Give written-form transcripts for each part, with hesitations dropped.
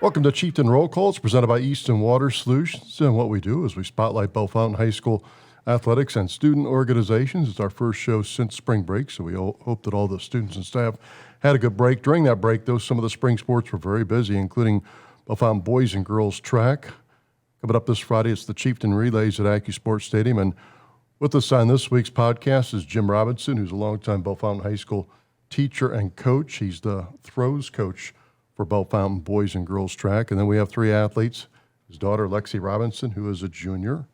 Welcome to Chieftain Roll Call. It's presented by Easton Water Solutions. And what we do is we spotlight Bellefontaine High School athletics and student organizations. It's our first show since spring break, so we hope that all the students and staff had a good break. During that break, though, some of the spring sports were very busy, including Bellefontaine boys and girls track. Coming up this Friday, it's the Chieftain Relays at AccuSports Stadium. And with us on this week's podcast is Jim Robinson, who's a longtime Bellefontaine High School teacher and coach. He's the throws coach for Bellefontaine boys and girls track. And then we have three athletes, his daughter Lexi Robinson, who is a junior,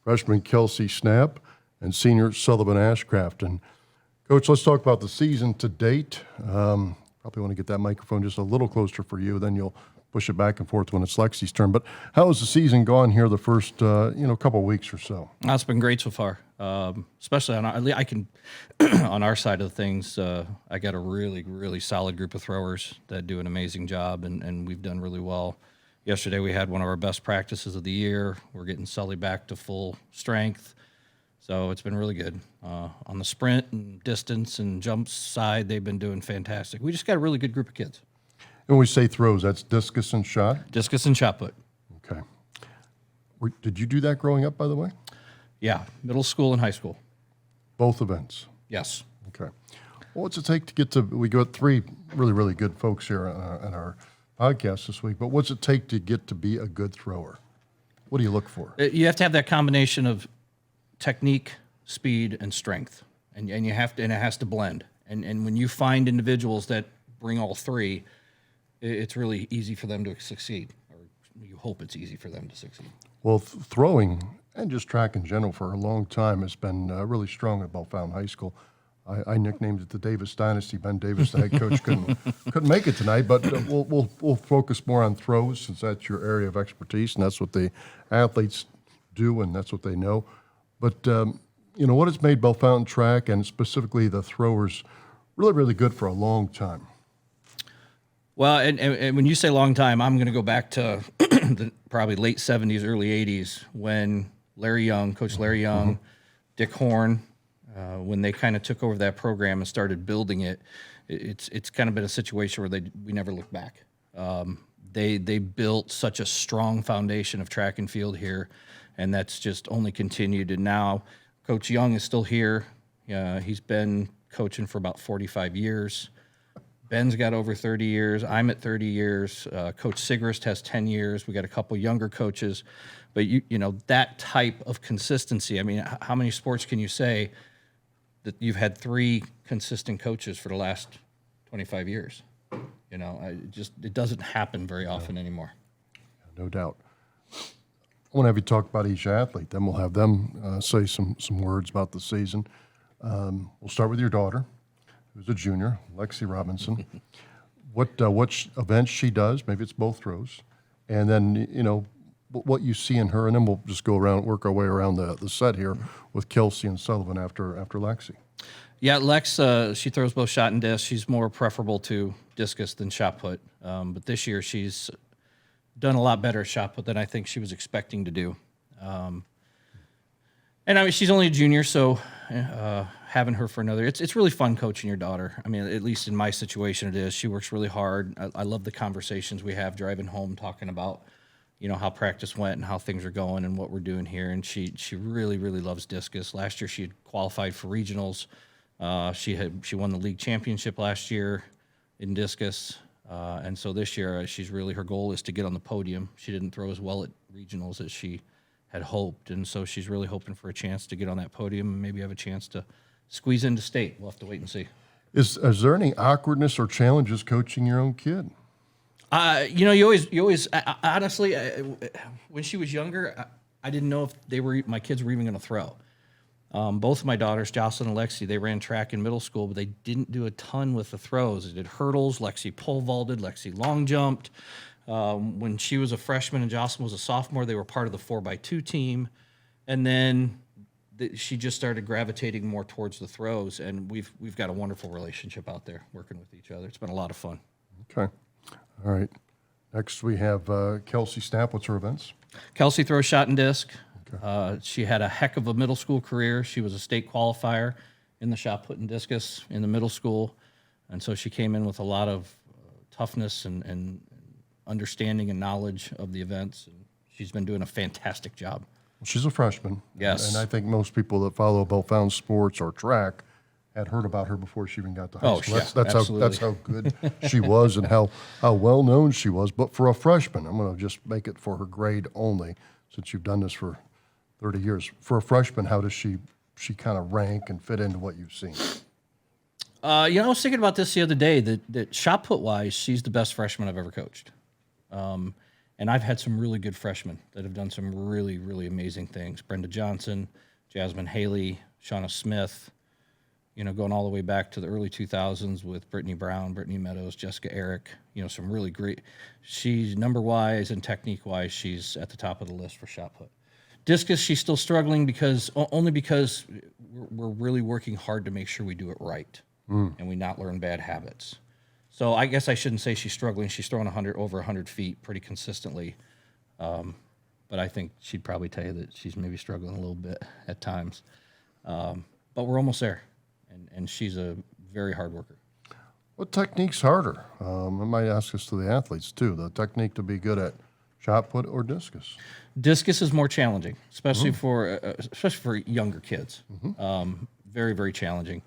freshman Kelsey Snap, and senior Sullivan Ashcraft. And Coach, let's talk about the season to date. Probably want to get that microphone just a little closer for you, then you'll push it back and forth when it's Lexi's turn. But how has the season gone here the first couple of weeks or so? It's been great so far, especially on on our side of things. I got a really, really solid group of throwers that do an amazing job, and we've done really well. Yesterday we had one of our best practices of the year. We're getting Sully back to full strength, so it's been really good. On the sprint and distance and jump side, they've been doing fantastic. We just got a really good group of kids. And when we say throws, that's discus and shot? Discus and shot put. Okay. Did you do that growing up, by the way? Yeah, middle school and high school. Both events? Yes. Okay. Well, what's it take to get to, we got three really, really good folks here on our podcast this week, but what's it take to get to be a good thrower? What do you look for? You have to have that combination of technique, speed, and strength, and you have to, and it has to blend. And when you find individuals that bring all three, it's really easy for them to succeed, or you hope it's easy for them to succeed. Well, throwing and just track in general for a long time has been really strong at Bellefontaine High School. I nicknamed it the Davis Dynasty. Ben Davis, the head coach, couldn't make it tonight, but we'll focus more on throws since that's your area of expertise, and that's what the athletes do, and that's what they know. But what has made Bellefontaine track and specifically the throwers really, really good for a long time? Well, and when you say long time, I'm going to go back to the probably late 70s, early 80s when Larry Young, Coach Larry Young, Dick Horn, when they kind of took over that program and started building it, it's kind of been a situation where we never look back. They built such a strong foundation of track and field here, and that's just only continued. And now Coach Young is still here. He's been coaching for about 45 years. Ben's got over 30 years. I'm at 30 years. Coach Sigrist has 10 years. We got a couple younger coaches. But, that type of consistency, I mean, how many sports can you say that you've had three consistent coaches for the last 25 years? It doesn't happen very often anymore. No doubt. I want to have you talk about each athlete. Then we'll have them say some words about the season. We'll start with your daughter, who's a junior, Lexi Robinson. What events she does, maybe it's both throws, and then, what you see in her, and then we'll just work our way around the set here with Kelsey and Sullivan after Lexi. Yeah, Lex, she throws both shot and disc. She's more preferable to discus than shot put. But this year she's done a lot better at shot put than I think she was expecting to do. And I mean, she's only a junior, so having her for another, it's really fun coaching your daughter. I mean, at least in my situation it is. She works really hard. I love the conversations we have driving home, talking about, how practice went and how things are going and what we're doing here. And she really, really loves discus. Last year she had qualified for regionals. She won the league championship last year in discus. And so this year her goal is to get on the podium. She didn't throw as well at regionals as she had hoped. And so she's really hoping for a chance to get on that podium and maybe have a chance to squeeze into state. We'll have to wait and see. Is there any awkwardness or challenges coaching your own kid? You always honestly, when she was younger, I didn't know if my kids were even going to throw. Both of my daughters, Jocelyn and Lexi, they ran track in middle school, but they didn't do a ton with the throws. They did hurdles. Lexi pole vaulted. Lexi long jumped. When she was a freshman and Jocelyn was a sophomore, they were part of the 4x2 team. And then she just started gravitating more towards the throws, and we've got a wonderful relationship out there working with each other. It's been a lot of fun. Okay. All right. Next we have Kelsey Snap. What's her events? Kelsey throws shot and disc. Okay. She had a heck of a middle school career. She was a state qualifier in the shot put and discus in the middle school, and so she came in with a lot of toughness and understanding and knowledge of the events. And she's been doing a fantastic job. She's a freshman. Yes. And I think most people that follow Bellefontaine sports or track had heard about her before she even got to high school. Yeah, That's absolutely. how good she was and how well known she was. But for a freshman, I'm going to just make it for her grade only, since you've done this for 30 years. For a freshman, how does she kind of rank and fit into what you've seen? I was thinking about this the other day, that shot put wise, she's the best freshman I've ever coached. And I've had some really good freshmen that have done some really, really amazing things. Brenda Johnson, Jasmine Haley, Shauna Smith, going all the way back to the early 2000s with Brittany Brown, Brittany Meadows, Jessica Eric, some really great. She's number-wise and technique-wise, she's at the top of the list for shot put. Discus, she's still struggling because we're really working hard to make sure we do it right and we not learn bad habits. So I guess I shouldn't say she's struggling. She's throwing over 100 feet pretty consistently. But I think she'd probably tell you that she's maybe struggling a little bit at times. But we're almost there. And she's a very hard worker. What technique's harder? I might ask this to the athletes too. The technique to be good at shot put or discus? Discus is more challenging, especially for younger kids. Very, very challenging.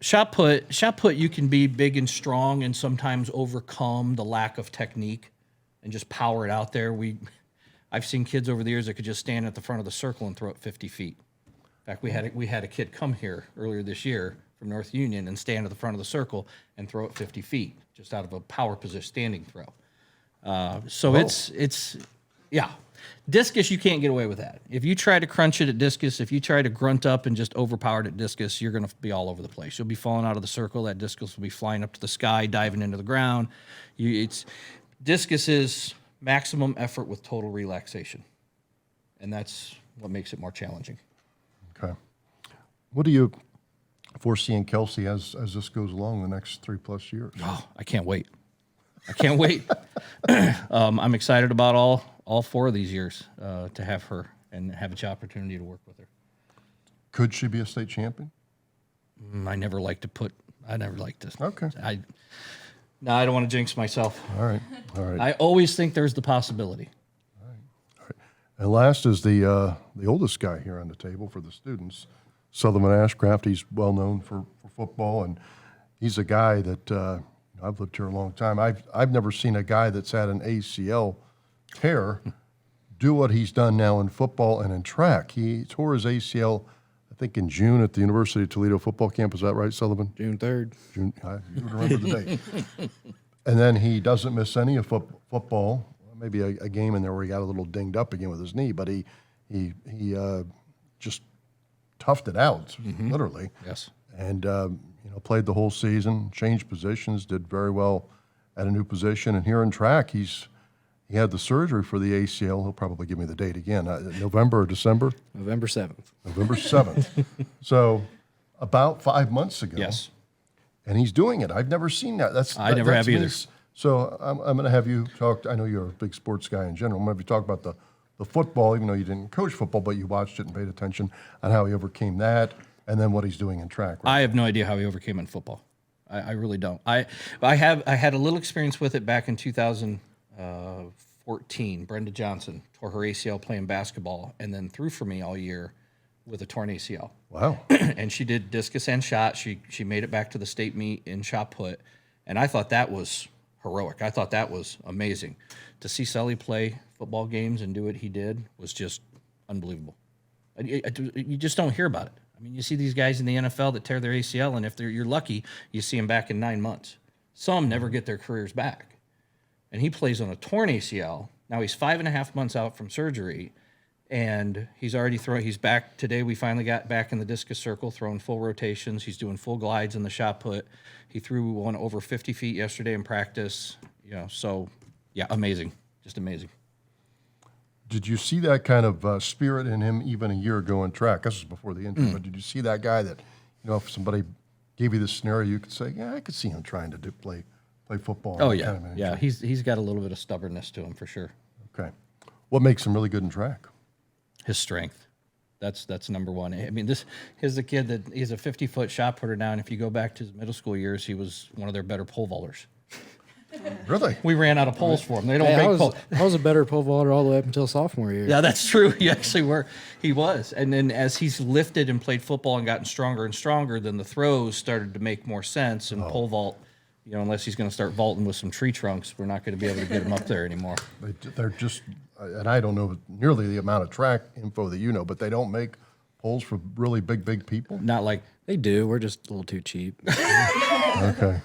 Shot put, you can be big and strong and sometimes overcome the lack of technique and just power it out there. I've seen kids over the years that could just stand at the front of the circle and throw it 50 feet. In fact, we had a kid come here earlier this year from North Union and stand at the front of the circle and throw it 50 feet just out of a power position standing throw. It's discus, you can't get away with that. If you try to crunch it at discus, if you try to grunt up and just overpower it at discus, you're going to be all over the place. You'll be falling out of the circle. That discus will be flying up to the sky, diving into the ground. Discus is maximum effort with total relaxation, and that's what makes it more challenging. Okay. What do you foresee in Kelsey as this goes along the next 3+ years? Oh, I can't wait. I'm excited about all 4 of these years to have her and have an opportunity to work with her. Could she be a state champion? I never like to. Okay. I don't want to jinx myself. All right. I always think there's the possibility. And last is the oldest guy here on the table for the students, Sullivan Ashcraft. He's well known for football, and he's a guy that I've lived here a long time. I've never seen a guy that's had an ACL tear do what he's done now in football and in track. He tore his ACL, I think, in June at the University of Toledo football camp. Is that right, Sullivan? June 3rd. June. You would remember the date. And then he doesn't miss any of football. Maybe a game in there where he got a little dinged up again with his knee, but he just toughed it out, literally. Yes. And played the whole season, changed positions, did very well at a new position. And here in track, he had the surgery for the ACL. He'll probably give me the date again. November or December? November 7th. November 7th. So about 5 months ago. Yes. And he's doing it. I've never seen that. I never have either. So I'm going to have you talk. I know you're a big sports guy in general. I'm going to have you talk about the football, even though you didn't coach football, but you watched it and paid attention on how he overcame that, and then what he's doing in track. Right? I have no idea how he overcame in football. I really don't. I had a little experience with it back in 2014. Brenda Johnson tore her ACL playing basketball and then threw for me all year with a torn ACL. Wow. And she did discus and shot. She made it back to the state meet in shot put, and I thought that was heroic. I thought that was amazing. To see Sully play football games and do what he did was just unbelievable. You just don't hear about it. I mean, you see these guys in the NFL that tear their ACL, and if you're lucky, you see them back in 9 months. Some never get their careers back. And he plays on a torn ACL. Now he's 5.5 months out from surgery, and he's already throwing. He's back today. We finally got back in the discus circle, throwing full rotations. He's doing full glides in the shot put. He threw one over 50 feet yesterday in practice. So yeah, amazing, just amazing. Did you see that kind of spirit in him even a year ago in track? This was before the injury, but did you see that guy that, if somebody gave you this scenario, you could say, yeah, I could see him trying to play football. Oh yeah, yeah. He's got a little bit of stubbornness to him for sure. Okay, what makes him really good in track? His strength. That's number one. I mean, he's a kid that he's a 50-foot shot putter now, and if you go back to his middle school years, he was one of their better pole vaulters. Really? We ran out of poles for him. They don't Hey, make poles. I was a better pole vaulter all the way up until sophomore year. Yeah, that's true. He actually were. He was. And then as he's lifted and played football and gotten stronger and stronger, then the throws started to make more sense. And pole vault, unless he's going to start vaulting with some tree trunks, we're not going to be able to get him up there anymore. They're just, and I don't know nearly the amount of track info that you know, but they don't make poles for really big people. Not like They do. We're just a little too cheap. Okay.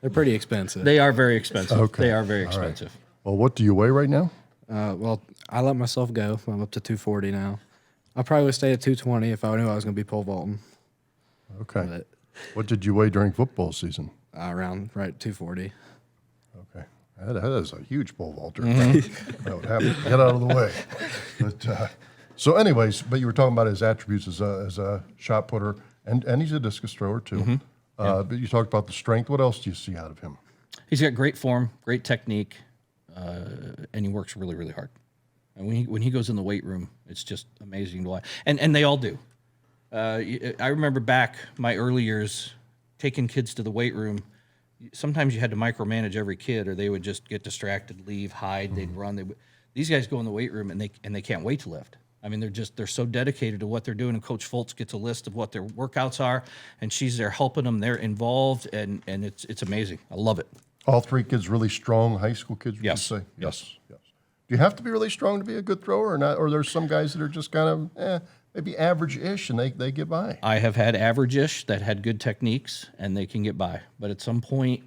They're pretty expensive. they are very expensive. Okay. They are very All right. expensive. Well, what do you weigh right now? Well, I let myself go. I'm up to 240 now. I probably would stay at 220 if I knew I was going to be pole vaulting. Okay. But What did you weigh during football season? around right 240. Okay. That is a huge pole vaulter. That would have to get out of the way. But, so anyways, but you were talking about his attributes as a shot putter, and he's a discus thrower too. But you talked about the strength. What else do you see out of him? He's got great form, great technique, and he works really, really hard. And when he goes in the weight room, it's just amazing to watch. And they all do. I remember back my early years taking kids to the weight room. Sometimes you had to micromanage every kid, or they would just get distracted, leave, hide. They'd run. These guys go in the weight room and they can't wait to lift. I mean, they're so dedicated to what they're doing. And Coach Foltz gets a list of what their workouts are, and she's there helping them. They're involved, and it's amazing. I love it. All three kids really strong high school kids, would Yes. you say? Yes. Yes. Do you have to be really strong to be a good thrower or not? Or there's some guys that are just kind of maybe average-ish and they get by? I have had average-ish that had good techniques, and they can get by. But at some point,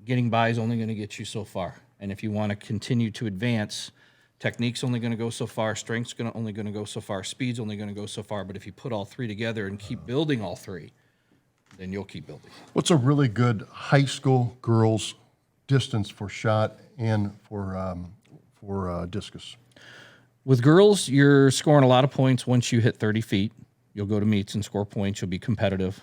getting by is only going to get you so far. And if you want to continue to advance, technique's only going to go so far, strength's only going to go so far, speed's only going to go so far. But if you put all three together and keep building all three, then you'll keep building. What's a really good high school girls distance for shot and for discus? With girls, you're scoring a lot of points once you hit 30 feet. You'll go to meets and score points. You'll be competitive.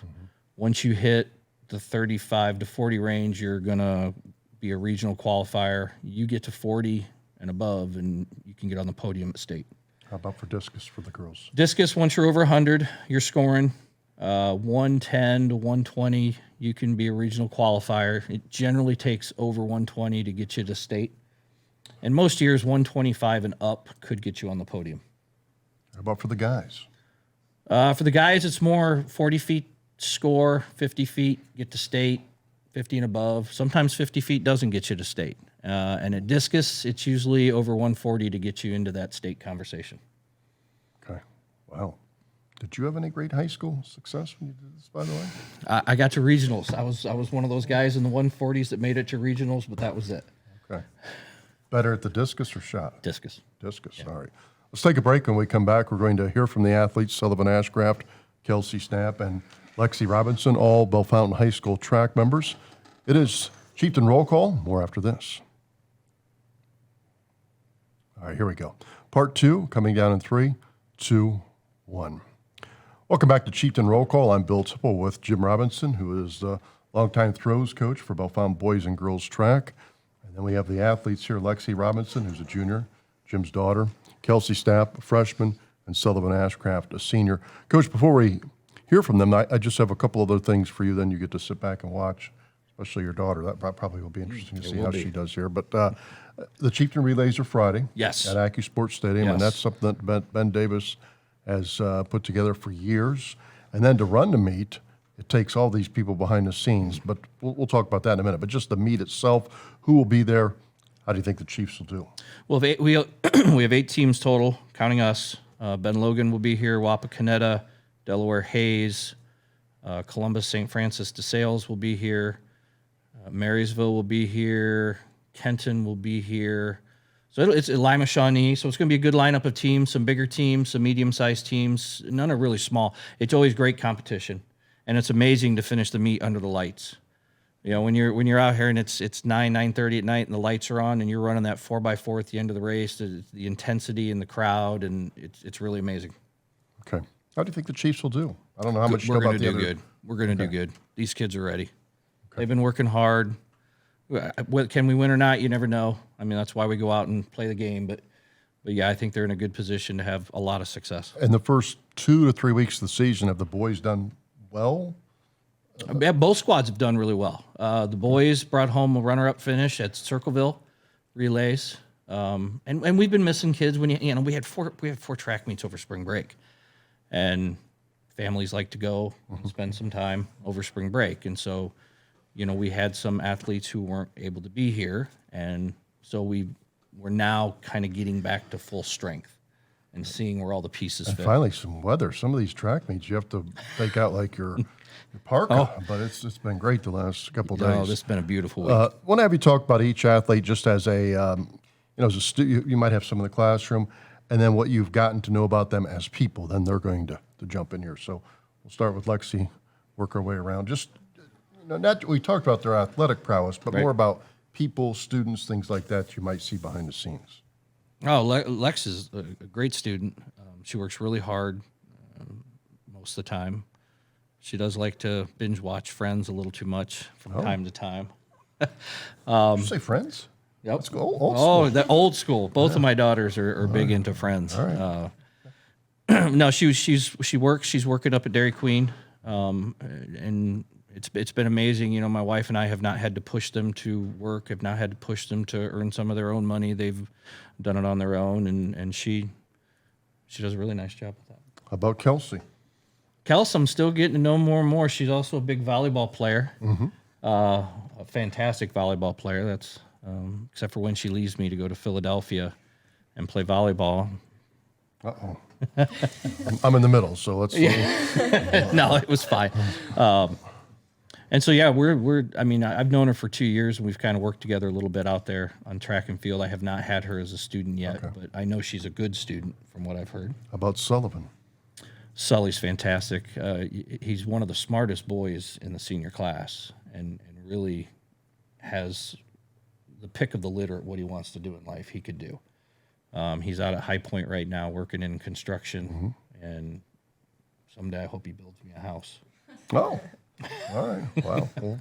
Once you hit the 35 to 40 range, you're going to be a regional qualifier. You get to 40 and above, and you can get on the podium at state. How about for discus for the girls? Discus, once you're over 100, you're scoring 110 to 120. You can be a regional qualifier. It generally takes over 120 to get you to state. And most years, 125 and up could get you on the podium. How about for the guys? For the guys, it's more 40 feet score, 50 feet get to state, 50 and above. Sometimes 50 feet doesn't get you to state. And at discus, it's usually over 140 to get you into that state conversation. Okay. Wow. Did you have any great high school success when you did this, by the way? I got to regionals. I was one of those guys in the 140s that made it to regionals, but that was it. Okay. Better at the discus or shot? Discus. Discus. All right. Let's take a break. When we come back, we're going to hear from the athletes, Sullivan Ashcraft, Kelsey Snap, and Lexi Robinson, all Bellefontaine High School track members. It is Chieftain Roll Call. More after this. All right, here we go. Part 2 coming down in 3, 2, 1. Welcome back to Chieftain Roll Call. I'm Bill Tipple with Jim Robinson, who is the longtime throws coach for Bellefontaine Boys and Girls Track. And then we have the athletes here, Lexi Robinson, who's a junior, Jim's daughter, Kelsey Stapp, a freshman, and Sullivan Ashcraft, a senior. Coach, before we hear from them, I just have a couple other things for you. Then you get to sit back and watch, especially your daughter. That probably will be interesting to see how she does here. But the Chieftain Relays are Friday. Yes. At AccuSports Stadium, and Yes. that's something that Ben Davis has put together for years. And then to run the meet, it takes all these people behind the scenes. But we'll talk about that in a minute. But just the meet itself, who will be there? How do you think the Chiefs will do? Well, we have 8 teams total, counting us. Ben Logan will be here, Wapakoneta, Delaware Hayes, Columbus St. Francis de Sales will be here, Marysville will be here, Kenton will be here. So it's Lima Shawnee, so it's going to be a good lineup of teams, some bigger teams, some medium-sized teams. None are really small. It's always great competition, and it's amazing to finish the meet under the lights. You know, when you're out here and it's 9:30 at night and the lights are on and you're running that 4x4 at the end of the race, the intensity in the crowd, and it's really amazing. Okay. How do you think the Chiefs will do? I don't know how much you We're know going about to the do other. good. We're going to do good. These kids are ready. They've been working hard. Can we win or not? You never know. I mean, that's why we go out and play the game. But yeah, I think they're in a good position to have a lot of success. In the first 2 to 3 weeks of the season, have the boys done well Yeah, both squads have done really well. The boys brought home a runner-up finish at Circleville relays, and we've been missing kids. When we had four track meets over spring break, and families like to go and spend some time over spring break, and so we had some athletes who weren't able to be here, and so we're now kind of getting back to full strength and seeing where all the pieces And fit. finally, some weather. Some of these track meets, you have to take out like your parka, but it's been great the last couple of days. Oh, this has been a beautiful week. Want to have you talk about each athlete just as a, as a student. You might have some in the classroom, and then what you've gotten to know about them as people. Then they're going to jump in here. So we'll start with Lexi, work our way around. Just, we talked about their athletic prowess, but more about people, students, things like that you might see behind the scenes. Oh, Lex is a great student. She works really hard most of the time. She does like to binge watch Friends a little too much from time to time. Did you say Friends? Yep. Let's go old school. The old school. Both of my daughters are big into Friends. All right. No, she works. She's working up at Dairy Queen, and it's been amazing. My wife and I have not had to push them to work. Have not had to push them to earn some of their own money. They've done it on their own, and she does a really nice job with that. How about Kelsey? Kels, I'm still getting to know more and more. She's also a big volleyball player, a fantastic volleyball player. That's except for when she leaves me to go to Philadelphia and play volleyball. Uh-oh. I'm in the middle, so let's. No, it was fine. And so, yeah, I've known her for 2 years, and we've kind of worked together a little bit out there on track and field. I have not had her as a student yet, but I know she's a good student from what I've heard. How about Sullivan? Sully's fantastic. He's one of the smartest boys in the senior class, and really has the pick of the litter at what he wants to do in life. He could do. He's out at High Point right now working in construction, and someday I hope he builds me a house. Oh, all right. Well, we'll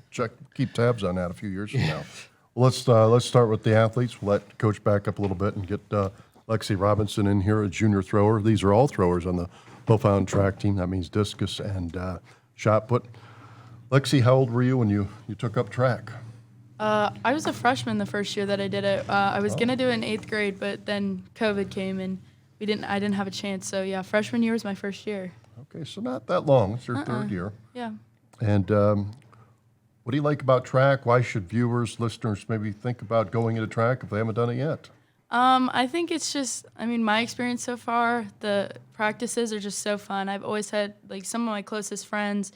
keep tabs on that a few years from now. Well, let's start with the athletes. We'll let Coach back up a little bit and get Lexi Robinson in here, a junior thrower. These are all throwers on the Bellefontaine track team. That means discus and shot put. Lexi, how old were you when you took up track? I was a freshman the first year that I did it. I was gonna do it in 8th grade, but then COVID came and I didn't have a chance. So yeah, freshman year was my first year. Okay, so not that long. It's your third year. Yeah. And what do you like about track? Why should viewers, listeners maybe think about going into track if they haven't done it yet? I think it's just, my experience so far, the practices are just so fun. I've always had, some of my closest friends,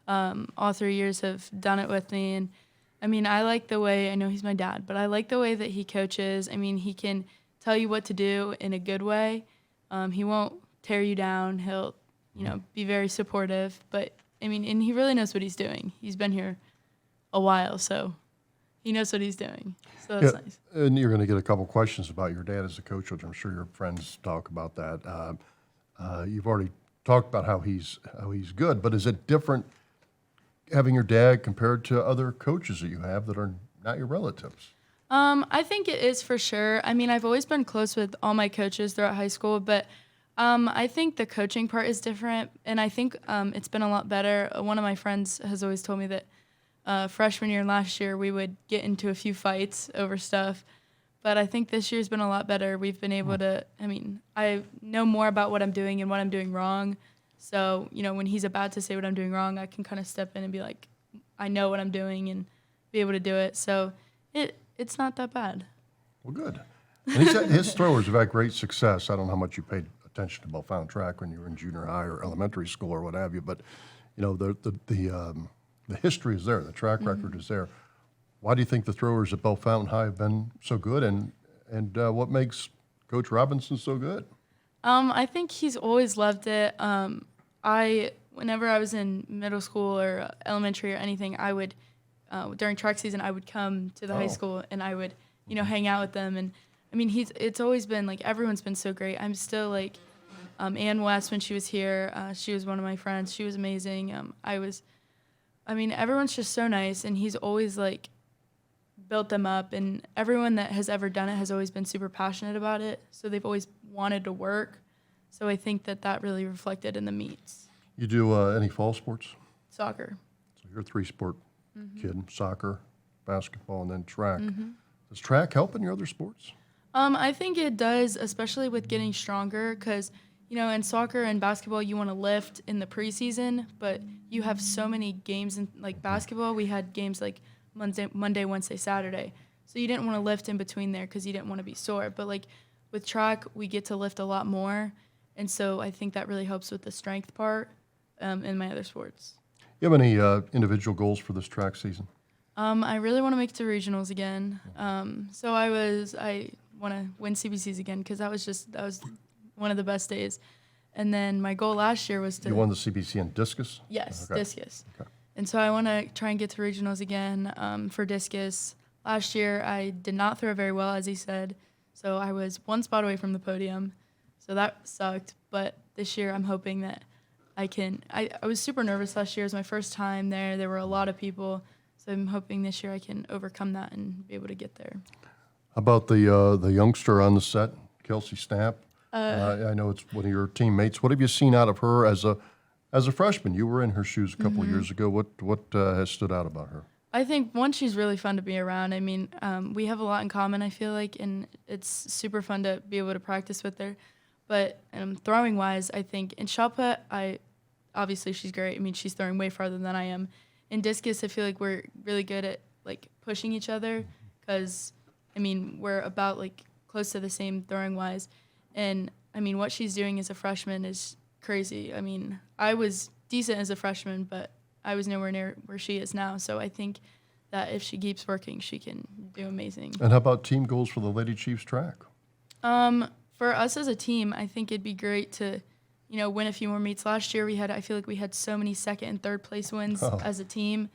all 3 years have done it with me. And, I like the way, I know he's my dad, but I like the way that he coaches. He can tell you what to do in a good way. He won't tear you down. He'll, be very supportive. But, and he really knows what he's doing. He's been here a while, so he knows what he's doing. So that's nice. And you're going to get a couple questions about your dad as a coach, which I'm sure your friends talk about that. You've already talked about how he's good, but is it different having your dad compared to other coaches that you have that are not your relatives? I think it is for sure. I've always been close with all my coaches throughout high school, but I think the coaching part is different, and I think it's been a lot better. One of my friends has always told me that freshman year and last year we would get into a few fights over stuff, but I think this year's been a lot better. We've been able to, I know more about what I'm doing and what I'm doing wrong. So, when he's about to say what I'm doing wrong, I can kind of step in and be like, I know what I'm doing and be able to do it. So it's not that bad. Well, good. And his throwers have had great success. I don't know how much you paid attention to Bellefontaine track when you were in junior high or elementary school or what have you, but the history is there. The track record is there. Why do you think the throwers at Bellefontaine High have been so good, and what makes Coach Robinson so good? I think he's always loved it. Whenever I was in middle school or elementary or anything, I would, during track season, I would come to the high school and I would, hang out with them. And it's always been everyone's been so great. I'm still Ann West, when she was here, she was one of my friends. She was amazing. Everyone's just so nice, and he's always built them up, and everyone that has ever done it has always been super passionate about it. So they've always wanted to work. So I think that really reflected in the meets. You do any fall sports? Soccer. So you're a three-sport kid, soccer, basketball, and then track. Does track help in your other sports? I think it does, especially with getting stronger, because in soccer and basketball, you want to lift in the preseason, but you have so many games in like basketball. We had games like Monday, Wednesday, Saturday, so you didn't want to lift in between there because you didn't want to be sore. But like with track, we get to lift a lot more, and so I think that really helps with the strength part in my other sports. You have any individual goals for this track season? I really want to make it to regionals again. So I want to win CBCs again because that was one of the best days. And then my goal last year was to You won the CBC in discus? yes, Okay. discus. Okay. And so I want to try and get to regionals again for discus. Last year I did not throw very well, as he said, so I was one spot away from the podium. So that sucked. But this year I'm hoping that I can. I was super nervous last year. It was my first time there. There were a lot of people. So I'm hoping this year I can overcome that and be able to get there. How about the youngster on the set, Kelsey Stapp? I know it's one of your teammates. What have you seen out of her as a freshman? You were in her shoes a couple of years ago. What has stood out about her? I think, one, she's really fun to be around. I mean, we have a lot in common, I feel like, and it's super fun to be able to practice with her. But throwing-wise, I think in shot put, obviously she's great. I mean, she's throwing way farther than I am. In discus, I feel like we're really good at, like, pushing each other because, I mean, we're about, like, close to the same throwing-wise. And, I mean, what she's doing as a freshman is crazy. I mean, I was decent as a freshman, but I was nowhere near where she is now. So I think that if she keeps working, she can do amazing. And how about team goals for the Lady Chiefs track? For us as a team, I think it'd be great to, win a few more meets. Last year I feel like we had so many second and third place wins as a team.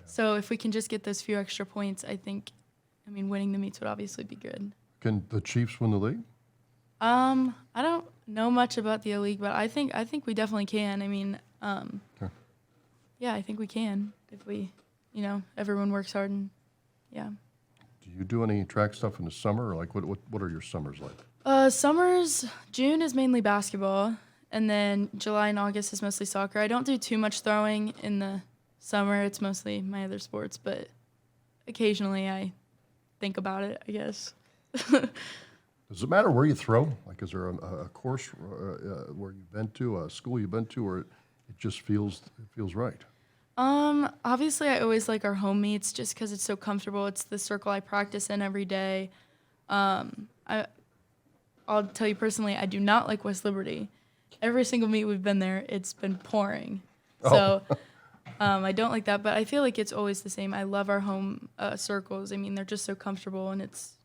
So if we can just get those few extra points, winning the meets would obviously be good. Can the Chiefs win the league? I don't know much about the league, but I think we definitely can. I mean, Okay. yeah, I think we can if we, everyone works hard and yeah. Do you do any track stuff in the summer? Or like what are your summers like? Summers, June is mainly basketball, and then July and August is mostly soccer. I don't do too much throwing in the summer. It's mostly my other sports, but occasionally I think about it, I guess. Does it matter where you throw? Like, is there a course where you've been to, a school you've been to, or it just feels right? Obviously I always like our home meets just because it's so comfortable. It's the circle I practice in every day. I'll tell you personally, I do not like West Liberty. Every single meet we've been there, it's been pouring. So I don't like that, but I feel like it's always the same. I love our home circles. I mean, they're just so comfortable, and it's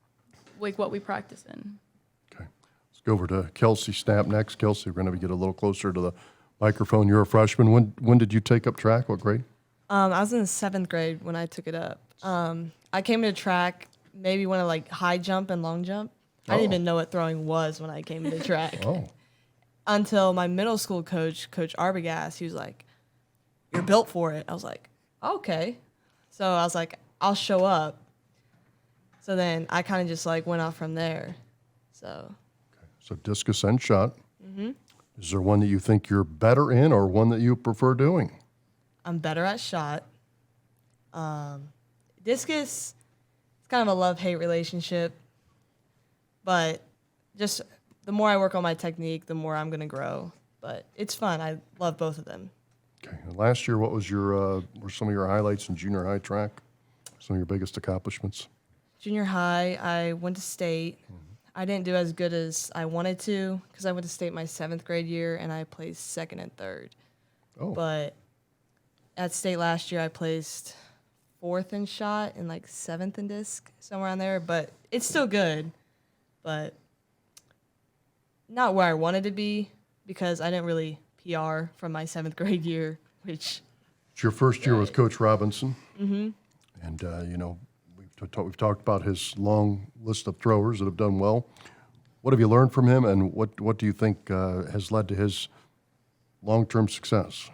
like what we practice in. Okay. Let's go over to Kelsey Stapp next. Kelsey, we're going to get a little closer to the microphone. You're a freshman. When did you take up track? What grade? I was in the 7th grade when I took it up. I came into track maybe one of like high jump and long jump. I didn't even know what throwing was when I came into track. Oh. Until my middle school coach, Coach Arbogast, he was like, "You're built for it." I was like, "Okay." So I was like, "I'll show up." So then I kind of just like went off from there. So Discus and shot. Mm-hmm. Is there one that you think you're better in or one that you prefer doing? I'm better at shot. Discus, it's kind of a love-hate relationship. But just the more I work on my technique, the more I'm going to grow. But it's fun. I love both of them. Okay. And last year, what was were some of your highlights in junior high track? Some of your biggest accomplishments? Junior high, I went to state. I didn't do as good as I wanted to because I went to state my 7th grade year, and I placed 2nd and 3rd. Oh. But at state last year, I placed 4th in shot and like 7th in disc, somewhere on there. But it's still good. But not where I wanted to be because I didn't really PR from my 7th grade year, which... It's your first year with Coach Robinson. Mm-hmm. And, we've talked about his long list of throwers that have done well. What have you learned from him, and what do you think has led to his long-term success?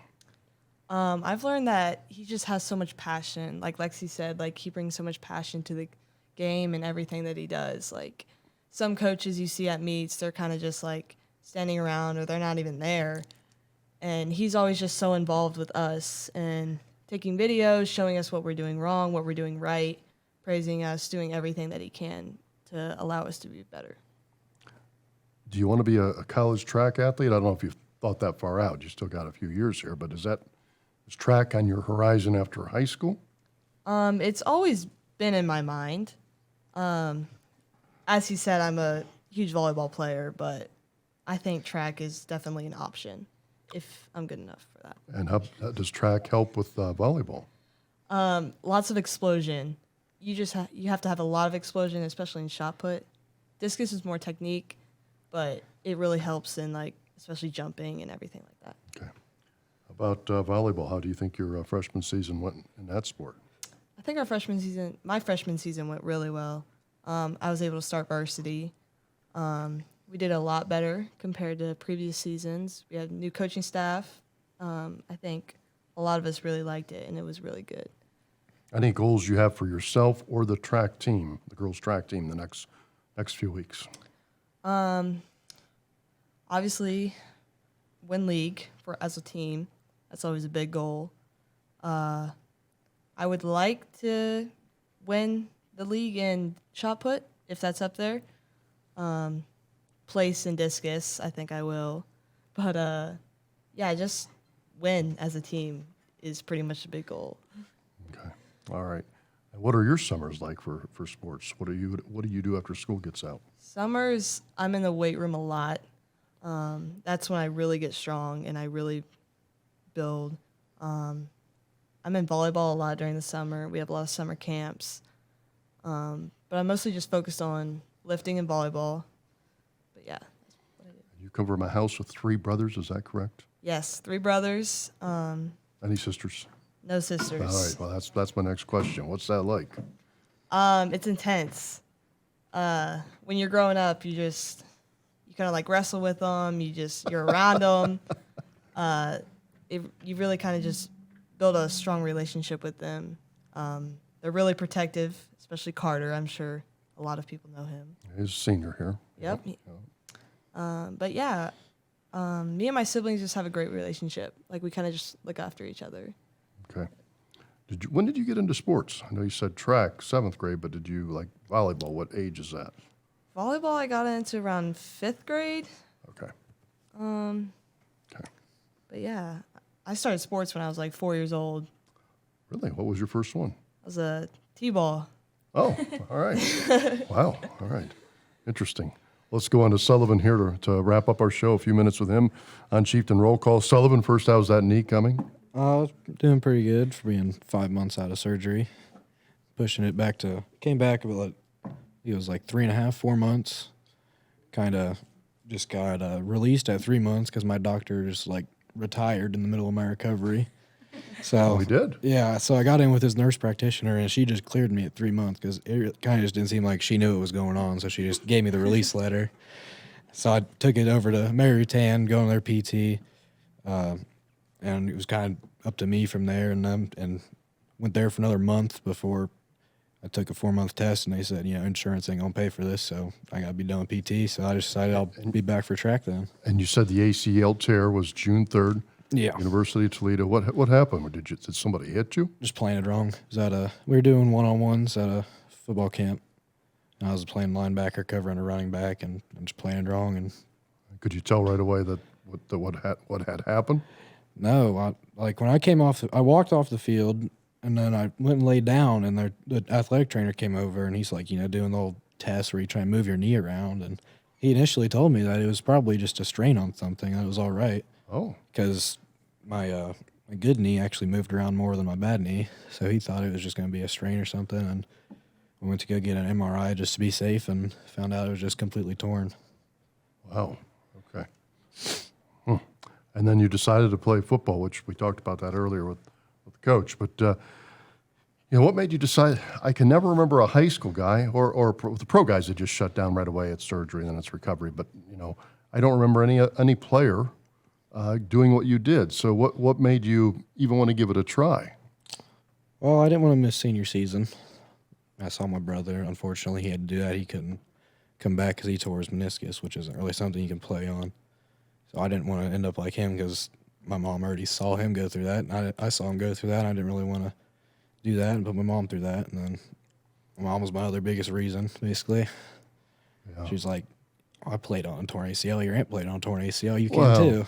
I've learned that he just has so much passion. Like Lexi said, like he brings so much passion to the game and everything that he does. Like some coaches you see at meets, they're kind of just like standing around or they're not even there. And he's always just so involved with us. And taking videos, showing us what we're doing wrong, what we're doing right, praising us, doing everything that he can to allow us to be better. Do you want to be a college track athlete? I don't know if you've thought that far out. You still got a few years here, but is track on your horizon after high school? It's always been in my mind. As he said, I'm a huge volleyball player, but I think track is definitely an option if I'm good enough for that. And how does track help with volleyball? Lots of explosion. You have to have a lot of explosion, especially in shot put. Discus is more technique, but it really helps in like especially jumping and everything like that. Okay. How about volleyball? How do you think your freshman season went in that sport? I think my freshman season went really well. I was able to start varsity. We did a lot better compared to previous seasons. We had new coaching staff. I think a lot of us really liked it, and it was really good. Any goals you have for yourself or the track team, the girls' track team, the next few weeks? Obviously, win league as a team. That's always a big goal. I would like to win the league in shot put, if that's up there. Place in discus, I think I will. But, yeah, just win as a team is pretty much a big goal. Okay. All right. And what are your summers like for sports? What do you do after school gets out? Summers, I'm in the weight room a lot. That's when I really get strong and I really build. I'm in volleyball a lot during the summer. We have a lot of summer camps. But I'm mostly just focused on lifting and volleyball. But yeah, that's what I do. You come from a house with 3 brothers, is that correct? Yes, 3 brothers. Any sisters? No sisters. All right. Well, that's my next question. What's that like? It's intense. When you're growing up, you kind of like wrestle with them. You're around them. You really kind of just build a strong relationship with them. They're really protective, especially Carter. I'm sure a lot of people know him. He's a senior here. Yep. But yeah, me and my siblings just have a great relationship. Like we kind of just look after each other. Okay. When did you get into sports? I know you said track, 7th grade, but did you like volleyball? What age is that? Volleyball, I got into around 5th grade. Okay. Okay. But yeah, I started sports when I was like 4 years old. Really? What was your first one? I was a T-ball. Oh, all right. Wow. All right. Interesting. Let's go on to Sullivan here to wrap up our show. A few minutes with him on Chieftain Roll Call. Sullivan, first, how's that knee coming? I was doing pretty good for being 5 months out of surgery. Pushing it back came back about like, it was like 3.5, 4 months. Kind of just got released at 3 months because my doctor just like retired in the middle of my recovery. So We did. Yeah, so I got in with his nurse practitioner, and she just cleared me at 3 months because it kind of just didn't seem like she knew what was going on. So she just gave me the release letter. So I took it over to Mary Tan, going to their PT, and it was kind of up to me from there. And went there for another month before I took a 4-month test, and they said, insurance ain't gonna pay for this, so I gotta be done with PT. So I just decided I'll be back for track then. And you said the ACL tear was June 3rd. Yeah. University of Toledo. What happened? Did somebody hit you? Just playing it wrong. It was we were doing one-on-ones at a football camp. And I was playing linebacker, covering a running back, and I'm just playing it wrong. And Could you tell right away what had happened? no, when I came off, I walked off the field, and then I went and laid down, and the athletic trainer came over, and he's like, doing the old test where you try and move your knee around, and he initially told me that it was probably just a strain on something, that it was all right. Oh. Because my good knee actually moved around more than my bad knee, so he thought it was just going to be a strain or something, and we went to go get an MRI just to be safe, and found out it was just completely torn. Wow. Okay. And then you decided to play football, which we talked about that earlier with the coach. But what made you decide? I can never remember a high school guy or the pro guys that just shut down right away at surgery and then it's recovery. But I don't remember any player doing what you did. So what made you even want to give it a try? Well, I didn't want to miss senior season. I saw my brother. Unfortunately, he had to do that. He couldn't come back because he tore his meniscus, which isn't really something you can play on. So I didn't want to end up like him because my mom already saw him go through that. And I saw him go through that. And I didn't really want to do that and put my mom through that. And then my mom was my other biggest reason, basically. Yeah. She was like, I played on a torn ACL. Your aunt played on a torn ACL. You can Well, too.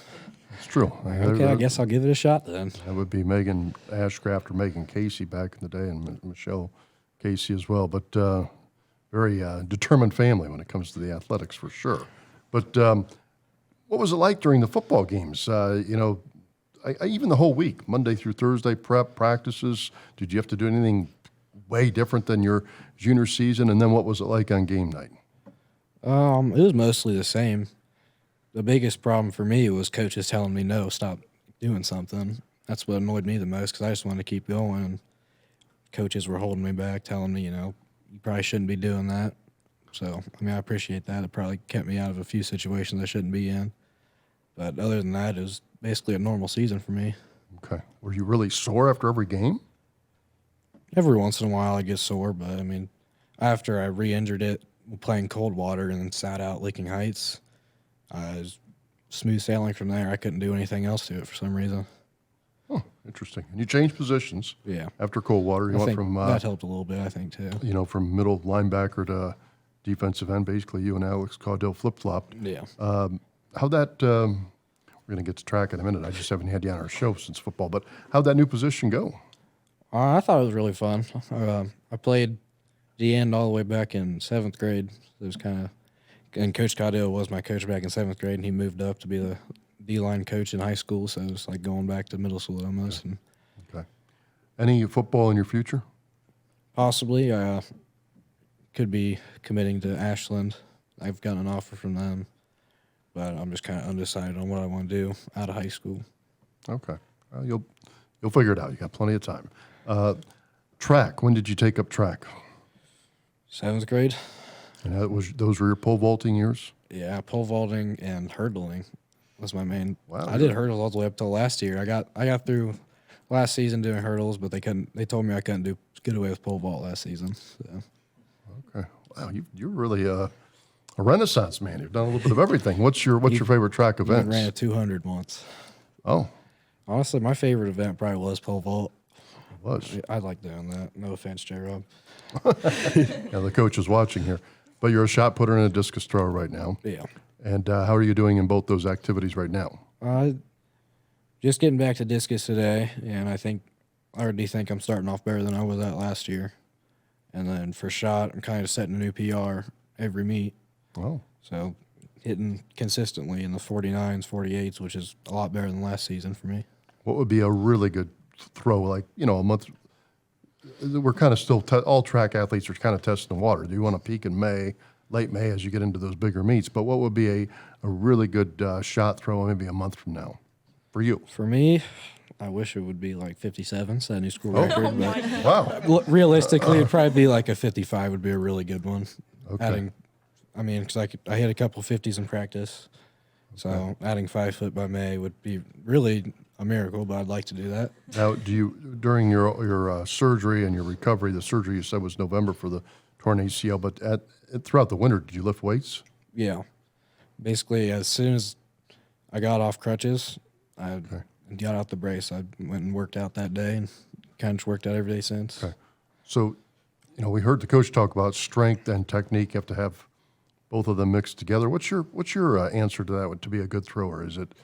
It's true. Okay, I guess I'll give it a shot then. That would be Megan Ashcraft or Megan Casey back in the day, and Michelle Casey as well. But very determined family when it comes to the athletics, for sure. But what was it like during the football games? Even the whole week, Monday through Thursday, prep, practices. Did you have to do anything way different than your junior season? And then what was it like on game night? It was mostly the same. The biggest problem for me was coaches telling me, no, stop doing something. That's what annoyed me the most because I just wanted to keep going. And coaches were holding me back, telling me, you probably shouldn't be doing that. So, I appreciate that. It probably kept me out of a few situations I shouldn't be in. But other than that, it was basically a normal season for me. Okay. Were you really sore after every game? Every once in a while I get sore, but, after I re-injured it playing cold water and then sat out Licking Heights, I was smooth sailing from there. I couldn't do anything else to it for some reason. Oh, interesting. And you changed positions. Yeah. After cold water, you I went think from that helped a little bit, I think, too. from middle linebacker to defensive end. Basically, you and Alex Caudill flip-flopped. Yeah. How that we're going to get to track in a minute. I just haven't had you on our show since football. But how'd that new position go? I thought it was really fun. I played the end all the way back in 7th grade. It was and Coach Caudill was my coach back in 7th grade, and he moved up to be the D-line coach in high school, so it was like going back to middle school almost. And Okay. Any football in your future? possibly could be committing to Ashland. I've gotten an offer from them, but I'm just kind of undecided on what I want to do out of high school. Okay. Well, you'll figure it out. You got plenty of time. Track. When did you take up track? 7th grade? And those were your pole vaulting years? Yeah, pole vaulting and hurdling was my main. Wow. I did hurdles all the way up till last year. I got through last season doing hurdles, but they told me I couldn't get away with pole vault last season. So. Okay. Wow, you're really a renaissance man. You've done a little bit of everything. What's your favorite track I events? ran a 200 once. Oh, Honestly, my favorite event probably was pole vault. it was. I like doing that. No offense, J-Rob. Yeah, the coach is watching here. But you're a shot putter and a discus thrower right now. Yeah. And how are you doing in both those activities right now? Just getting back to discus today, and I already think I'm starting off better than I was at last year. And then for shot, I'm kind of setting a new PR every meet. Oh, So hitting consistently in the 49s, 48s, which is a lot better than last season for me. what would be a really good throw? Like, a month. We're kind of still, all track athletes are kind of testing the water. Do you want to peak in May, late May, as you get into those bigger meets? But what would be a really good shot throw maybe a month from now for you? For me, I wish it would be like 57, set a new school record. But Wow. realistically, it'd probably be like a 55 would be a really good one. Okay. Because I hit a couple 50s in practice. So adding 5 foot by May would be really a miracle, but I'd like to do that. Now, during your surgery and your recovery, the surgery you said was November for the torn ACL, but throughout the winter, did you lift weights? Yeah. Basically, as soon as I got off crutches, I got out the brace. I went and worked out that day and kind of just worked out every day since. Okay. So, we heard the coach talk about strength and technique. You have to have both of them mixed together. What's your answer to that to be a good thrower? Is it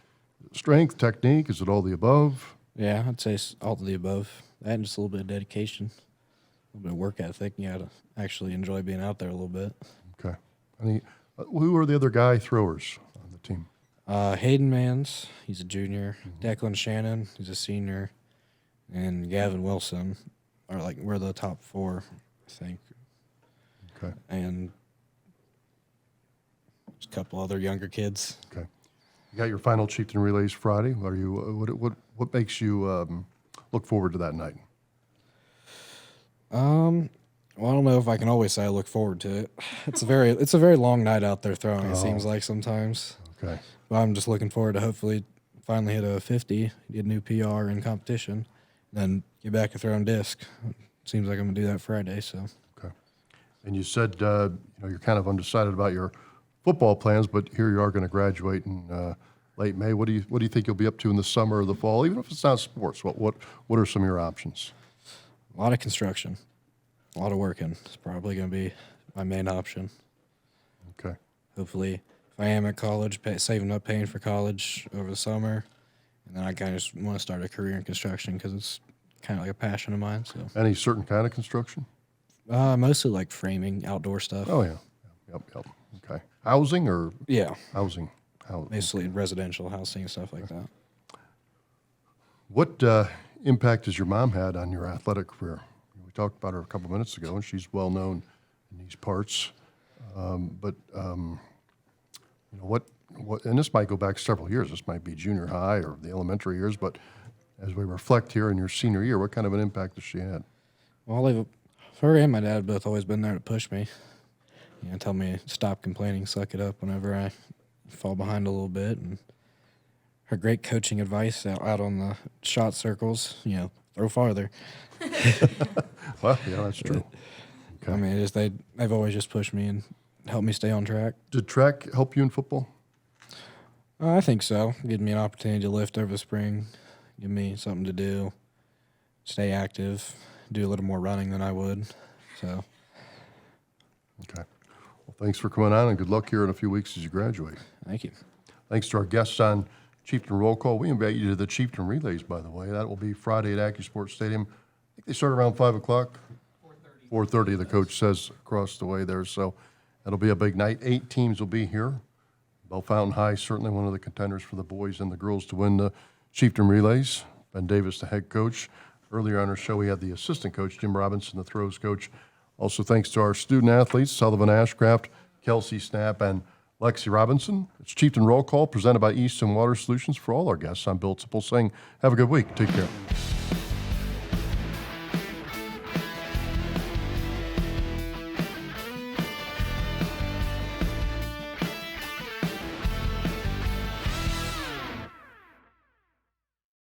strength, technique? Is it all the above? Yeah, I'd say all of the above. That and just a little bit of dedication, a little bit of work ethic. You got to actually enjoy being out there a little bit. Okay. Who are the other guy throwers on the team? Hayden Mans, he's a junior. Declan Shannon, he's a senior. And Gavin Wilson we're the top 4, I think. Okay. And there's a couple other younger kids. Okay. You got your final Chieftain relays Friday. Are you? What makes you look forward to that night? Well, I don't know if I can always say I look forward to it. It's a very long night out there throwing. It seems like sometimes. Okay. But I'm just looking forward to hopefully finally hit a 50, get a new PR in competition, then get back to throwing disc. Seems like I'm gonna do that Friday. So. Okay. And you said you're kind of undecided about your football plans, but here you are going to graduate and late May. What do you think you'll be up to in the summer or the fall? Even if it's not sports, what are some of your options? A lot of construction, a lot of working. It's probably going to be my main option. Okay. Hopefully, if I am at college, saving up paying for college over the summer, and then I kind of just want to start a career in construction because it's kind of like a passion of mine. So Any certain kind of construction? mostly like framing, outdoor stuff. Oh yeah. Yep. Okay. Housing or Yeah, housing? basically residential housing, stuff like that. What impact has your mom had on your athletic career? We talked about her a couple minutes ago, and she's well known in these parts. What? And this might go back several years. This might be junior high or the elementary years. But as we reflect here in your senior year, what kind of an impact has she had? Well, her and my dad both always been there to push me. Tell me to stop complaining, suck it up whenever I fall behind a little bit. And her great coaching advice out on the shot circles, throw farther. Well, yeah, that's true. I mean, they've always just pushed me and helped me stay on track. Did track help you in football? I think so. Give me an opportunity to lift over the spring, give me something to do, stay active, do a little more running than I would. So, Okay. Well, thanks for coming on, and good luck here in a few weeks as you graduate. thank you. Thanks to our guests on Chieftain Roll Call. We invite you to the Chieftain Relays, by the way. That will be Friday at AccuSports Stadium. I think they start around 5 o'clock. 4:30, the coach says across the way there. So it'll be a big night. 8 teams will be here. Bellefontaine High, certainly one of the contenders for the boys and the girls to win the Chieftain Relays. Ben Davis, the head coach. Earlier on our show, we had the assistant coach, Jim Robinson, the throws coach. Also, thanks to our student athletes, Sullivan Ashcraft, Kelsey Snap, and Lexi Robinson. It's Chieftain Roll Call presented by Easton Water Solutions. For all our guests, I'm Bill Tipple saying have a good week. Take care.